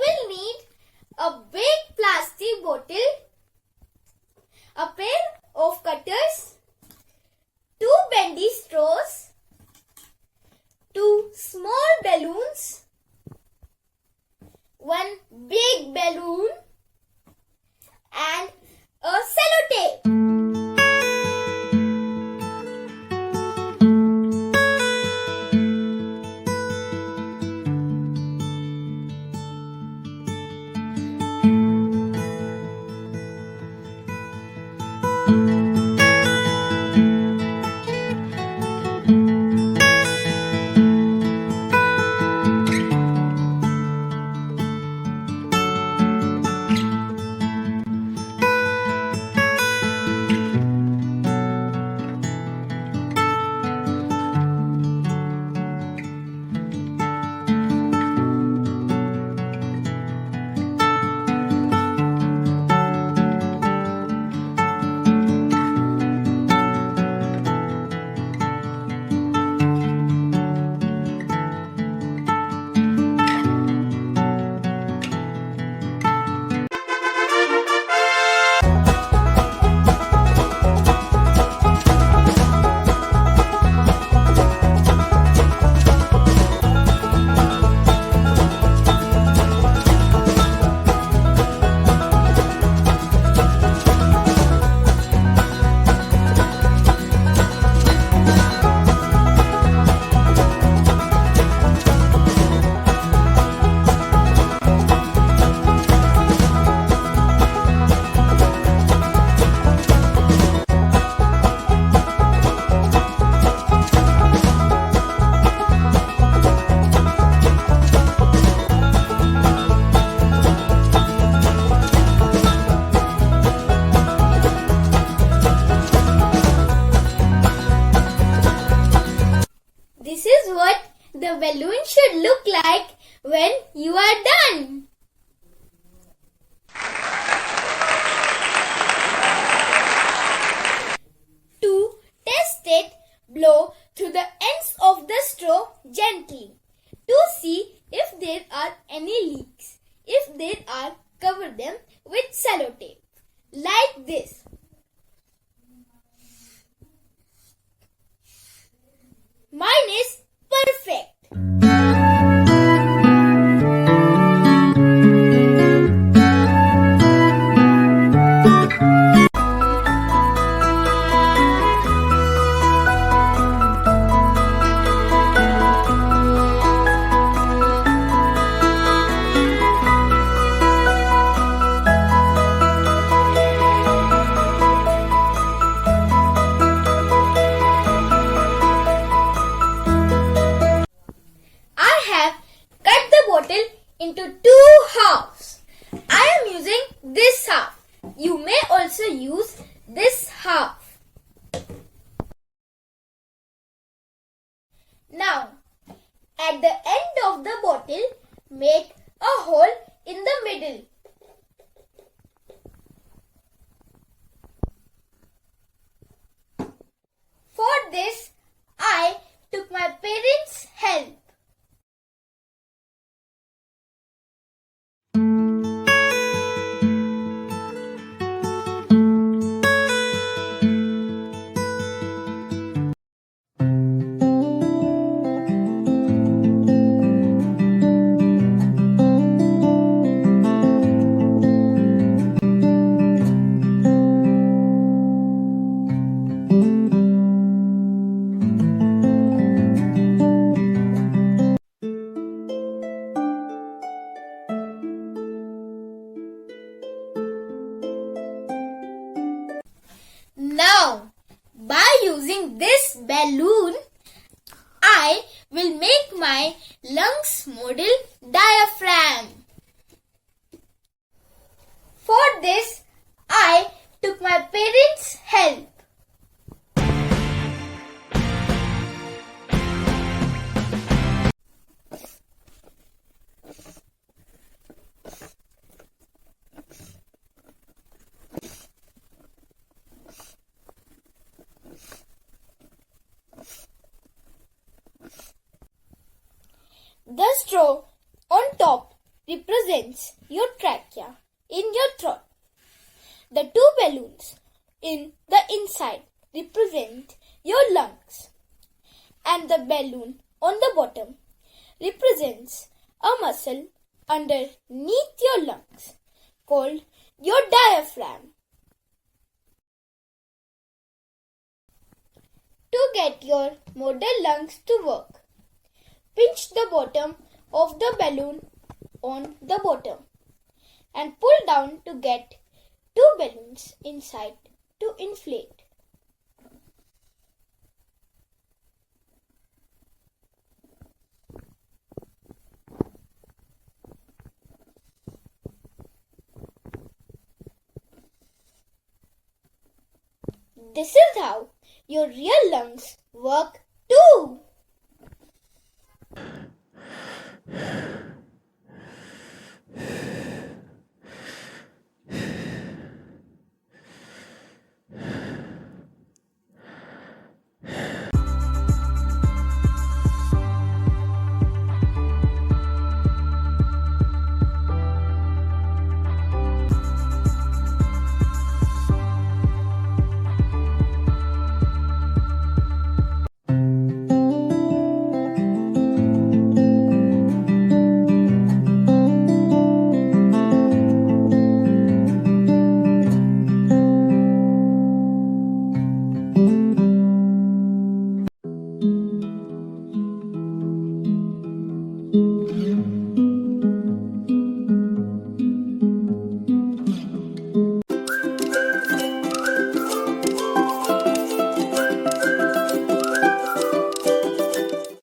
will need a big plastic bottle, a pair of cutters, 2 bendy straws, 2 small balloons, 1 big balloon, and a sellotape. This is what the balloon should look like when you are done. To test it, blow through the ends of the straw gently to see if there are any leaks. If there are, cover them with sellotape like this. Mine is perfect. Into 2 halves. I am using this half. You may also use this half. Now, at the end of the bottle, make a hole in the middle. For this, I took my parents' help. Now, by using this balloon, I will make my lungs model diaphragm. For this, I took my parents' help. The straw on top represents represents your trachea in your throat. The two balloons in the inside represent your lungs, and the balloon on the bottom represents a muscle underneath your lungs called your diaphragm. To get your model lungs to work, pinch the bottom of the balloon on the bottom and pull down to get two balloons inside to inflate. This is how your real lungs work